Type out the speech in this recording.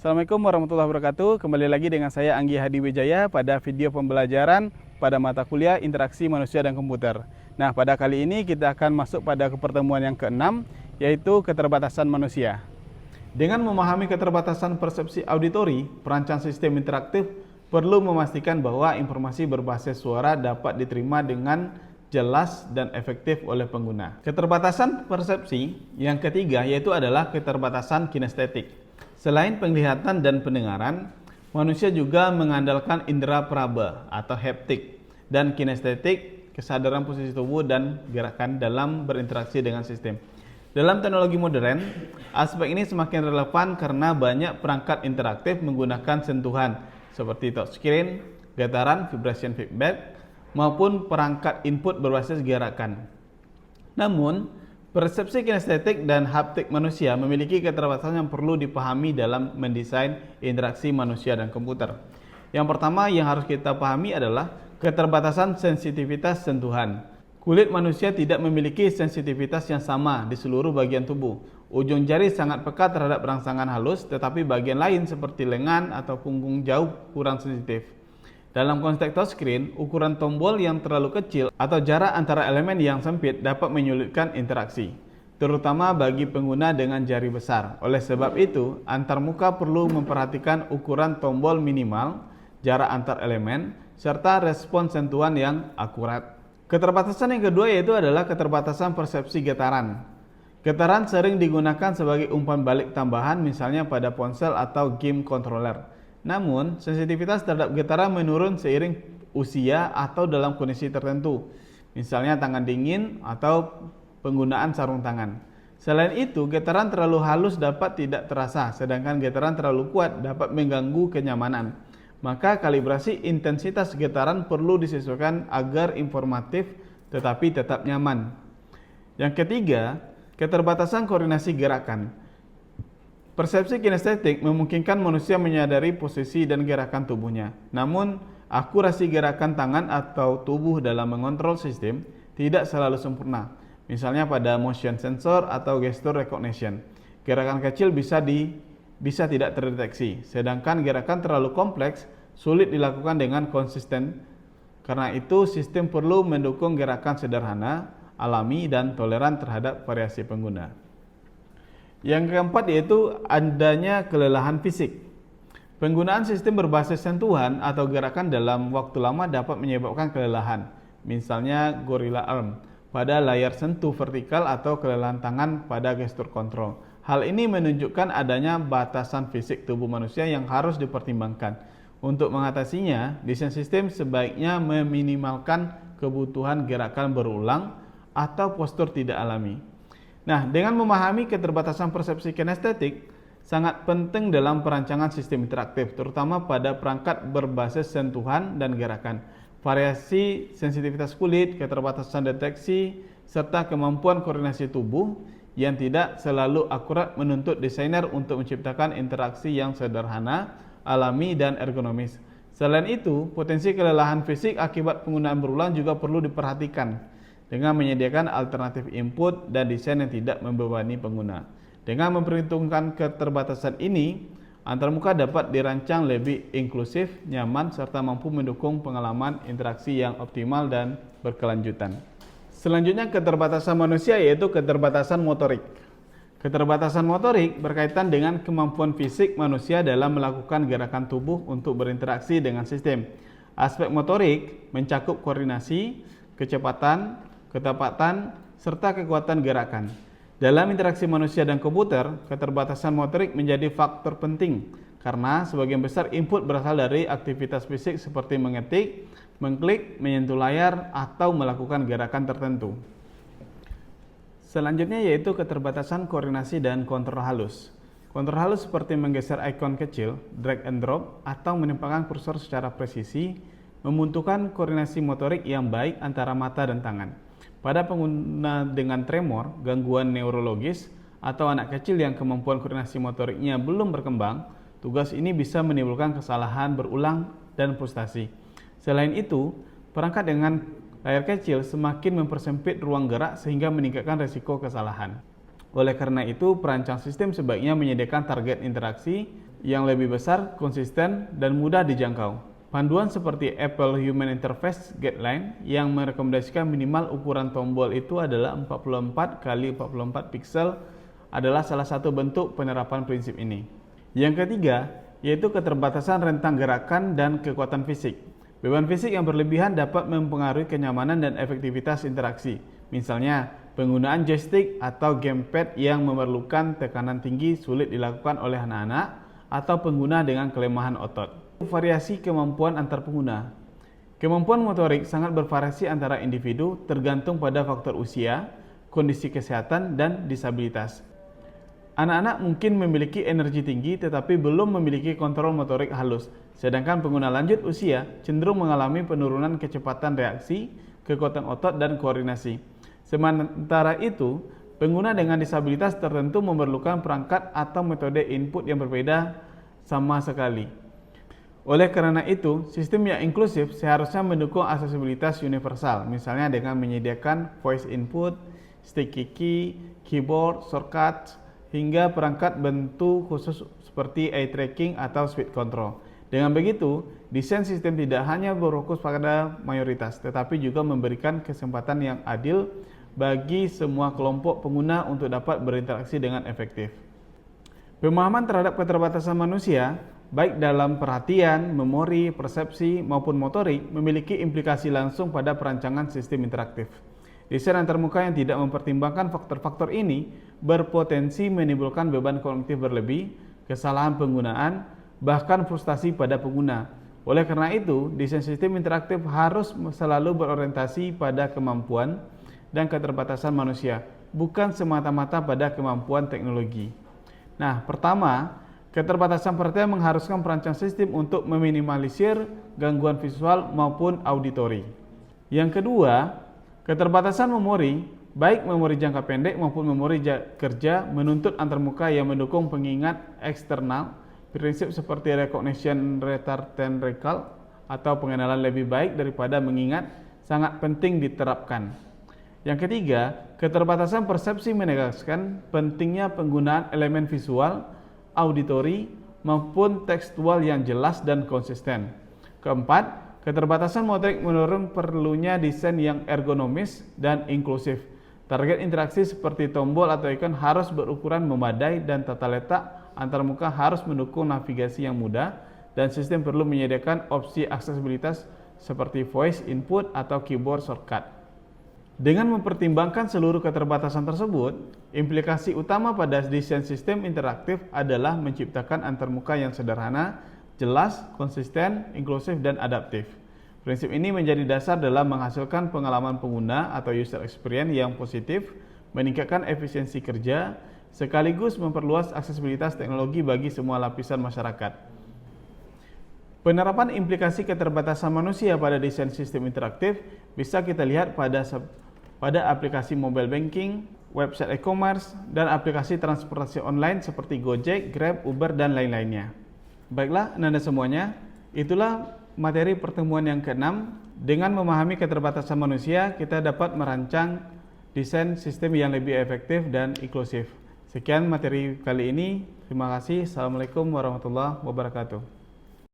Assalamualaikum warahmatullahi wabarakatuh. Kembali lagi dengan saya Anggi Hadi Wijaya pada video pembelajaran pada mata kuliah Interaksi Manusia dan Komputer. Nah, pada kali ini kita akan masuk pada pertemuan yang ke-6, yaitu keterbatasan manusia. Dengan memahami keterbatasan persepsi auditori, perancang sistem interaktif perlu memastikan bahwa informasi berbasis suara dapat diterima dengan jelas dan efektif oleh pengguna. Keterbatasan persepsi yang ketiga yaitu adalah keterbatasan kinestetik. Selain penglihatan dan pendengaran, manusia juga mengandalkan indera peraba atau haptik dan kinestetik, kesadaran posisi tubuh dan gerakan dalam berinteraksi dengan sistem. Dalam teknologi modern, aspek ini semakin relevan karena banyak perangkat interaktif menggunakan sentuhan seperti touchscreen, getaran, vibration feedback, maupun perangkat input berbasis gerakan. Namun, persepsi kinestetik dan haptik manusia memiliki keterbatasan yang perlu dipahami dalam mendesain interaksi manusia dan komputer. Yang pertama yang harus kita pahami adalah keterbatasan sensitivitas sentuhan. Kulit manusia tidak memiliki sensitivitas yang sama di seluruh bagian tubuh. Ujung jari sangat peka terhadap rangsangan halus, tetapi bagian lain seperti lengan atau punggung jauh kurang sensitif. Dalam konteks touchscreen, ukuran tombol yang terlalu kecil atau jarak antara elemen yang sempit dapat menyulitkan interaksi, terutama bagi pengguna dengan jari besar. Oleh sebab itu, antarmuka perlu memperhatikan ukuran tombol minimal, jarak antar elemen, serta respons sentuhan yang akurat. Keterbatasan yang kedua yaitu adalah keterbatasan persepsi getaran. Getaran sering digunakan sebagai umpan balik tambahan, misalnya pada ponsel atau game controller. Namun, sensitivitas terhadap getaran menurun seiring usia atau dalam kondisi tertentu, misalnya tangan dingin atau penggunaan sarung tangan. Selain itu, getaran terlalu halus dapat tidak terasa, sedangkan getaran terlalu kuat dapat mengganggu kenyamanan. Maka kalibrasi intensitas getaran perlu disesuaikan agar informatif tetapi tetap nyaman. Yang ketiga, keterbatasan koordinasi gerakan. Persepsi kinestetik memungkinkan manusia menyadari posisi dan gerakan tubuhnya. Namun, akurasi gerakan tangan atau tubuh dalam mengontrol sistem tidak selalu sempurna. Misalnya pada motion sensor atau gesture recognition. Gerakan kecil bisa tidak terdeteksi, sedangkan gerakan terlalu kompleks sulit dilakukan dengan konsisten. Karena itu, sistem perlu mendukung gerakan sederhana, alami, dan toleran terhadap variasi pengguna. Yang keempat yaitu adanya kelelahan fisik. Penggunaan sistem berbasis sentuhan atau gerakan dalam waktu lama dapat menyebabkan kelelahan, misalnya gorilla arm pada layar sentuh vertikal atau kelelahan tangan pada gestur kontrol. Hal ini menunjukkan adanya batasan fisik tubuh manusia yang harus dipertimbangkan. Untuk mengatasinya, desain sistem sebaiknya meminimalkan kebutuhan gerakan berulang atau postur tidak alami. Nah, dengan memahami keterbatasan persepsi kinestetik sangat penting dalam perancangan sistem interaktif, terutama pada perangkat berbasis sentuhan dan gerakan. Variasi sensitivitas kulit, keterbatasan deteksi, serta kemampuan koordinasi tubuh yang tidak selalu akurat menuntut desainer untuk menciptakan interaksi yang sederhana, alami, dan ergonomis. Selain itu, potensi kelelahan fisik akibat penggunaan berulang juga perlu diperhatikan dengan menyediakan alternatif input dan desain yang tidak membebani pengguna. Dengan memperhitungkan keterbatasan ini, antarmuka dapat dirancang lebih inklusif, nyaman, serta mampu mendukung pengalaman interaksi yang optimal dan berkelanjutan. Selanjutnya, keterbatasan manusia yaitu keterbatasan motorik. Keterbatasan motorik berkaitan dengan kemampuan fisik manusia dalam melakukan gerakan tubuh untuk berinteraksi dengan sistem. Aspek motorik mencakup koordinasi, kecepatan, ketepatan, serta kekuatan gerakan. Dalam interaksi manusia dan komputer, keterbatasan motorik menjadi faktor penting karena sebagian besar input berasal dari aktivitas fisik seperti mengetik, mengklik, menyentuh layar, atau melakukan gerakan tertentu. Selanjutnya yaitu keterbatasan koordinasi dan kontrol halus. Kontrol halus seperti menggeser ikon kecil, drag and drop, atau menempelkan kursor secara presisi, membutuhkan koordinasi motorik yang baik antara mata dan tangan. Pada pengguna dengan tremor, gangguan neurologis, atau anak kecil yang kemampuan koordinasi motoriknya belum berkembang, tugas ini bisa menimbulkan kesalahan berulang dan frustasi. Selain itu, perangkat dengan layar kecil semakin mempersempit ruang gerak sehingga meningkatkan risiko kesalahan. Oleh karena itu, perancang sistem sebaiknya menyediakan target interaksi yang lebih besar, konsisten, dan mudah dijangkau. Panduan seperti Apple Human Interface Guideline yang merekomendasikan minimal ukuran tombol itu adalah 44 x 44 pixel adalah salah satu bentuk penerapan prinsip ini. Yang ketiga, yaitu keterbatasan rentang gerakan dan kekuatan fisik. Beban fisik yang berlebihan dapat mempengaruhi kenyamanan dan efektivitas interaksi. Misalnya, penggunaan joystick atau gamepad yang memerlukan tekanan tinggi sulit dilakukan oleh anak-anak atau pengguna dengan kelemahan otot. Variasi kemampuan antar pengguna. Kemampuan motorik sangat bervariasi antara individu tergantung pada faktor usia, kondisi kesehatan, dan disabilitas. Anak-anak mungkin memiliki energi tinggi tetapi belum memiliki kontrol motorik halus, sedangkan pengguna lanjut usia cenderung mengalami penurunan kecepatan reaksi, kekuatan otot, dan koordinasi. Sementara itu, pengguna dengan disabilitas tertentu memerlukan perangkat atau metode input yang berbeda sama sekali. Oleh karena itu, sistem yang inklusif seharusnya mendukung aksesibilitas universal, misalnya dengan menyediakan voice input, sticky key, keyboard, shortcuts, hingga perangkat bantu khusus seperti eye tracking atau speed control. Dengan begitu, desain sistem tidak hanya berfokus pada mayoritas, tetapi juga memberikan kesempatan yang adil bagi semua kelompok pengguna untuk dapat berinteraksi dengan efektif. Pemahaman terhadap keterbatasan manusia, baik dalam perhatian, memori, persepsi, maupun motorik, memiliki implikasi langsung pada perancangan sistem interaktif. Desain antarmuka yang tidak mempertimbangkan faktor-faktor ini berpotensi menimbulkan beban kognitif berlebih, kesalahan penggunaan, bahkan frustasi pada pengguna. Oleh karena itu, desain sistem interaktif harus selalu berorientasi pada kemampuan dan keterbatasan manusia, bukan semata-mata pada kemampuan teknologi. Nah, pertama, keterbatasan perhatian mengharuskan perancang sistem untuk meminimalisir gangguan visual maupun auditori. Yang kedua, keterbatasan memori, baik memori jangka pendek maupun memori kerja, menuntut antarmuka yang mendukung pengingat eksternal, prinsip seperti recognition retarded recall atau pengenalan lebih baik daripada mengingat sangat penting diterapkan. Yang ketiga, keterbatasan persepsi menegaskan pentingnya penggunaan elemen visual, auditori, maupun tekstual yang jelas dan konsisten. Keempat, keterbatasan motorik mendorong perlunya desain yang ergonomis dan inklusif. Target interaksi seperti tombol atau ikon harus berukuran memadai dan tata letak antarmuka harus mendukung navigasi yang mudah, dan sistem perlu menyediakan opsi aksesibilitas seperti voice input atau keyboard shortcut. Dengan mempertimbangkan seluruh keterbatasan tersebut, implikasi utama pada desain sistem interaktif adalah menciptakan antarmuka yang sederhana, jelas, konsisten, inklusif, dan adaptif. Prinsip ini menjadi dasar dalam menghasilkan pengalaman pengguna atau user experience yang positif, meningkatkan efisiensi kerja, sekaligus memperluas aksesibilitas teknologi bagi semua lapisan masyarakat. Penerapan implikasi keterbatasan manusia pada desain sistem interaktif bisa kita lihat pada aplikasi mobile banking, website e-commerce, dan aplikasi transportasi online seperti Gojek, Grab, Uber, dan lain-lainnya. Baiklah, Anda semuanya, itulah materi pertemuan yang ke-6. Dengan memahami keterbatasan manusia, kita dapat merancang desain sistem yang lebih efektif dan inklusif. Sekian materi kali ini. Terima kasih. Assalamualaikum warahmatullahi wabarakatuh.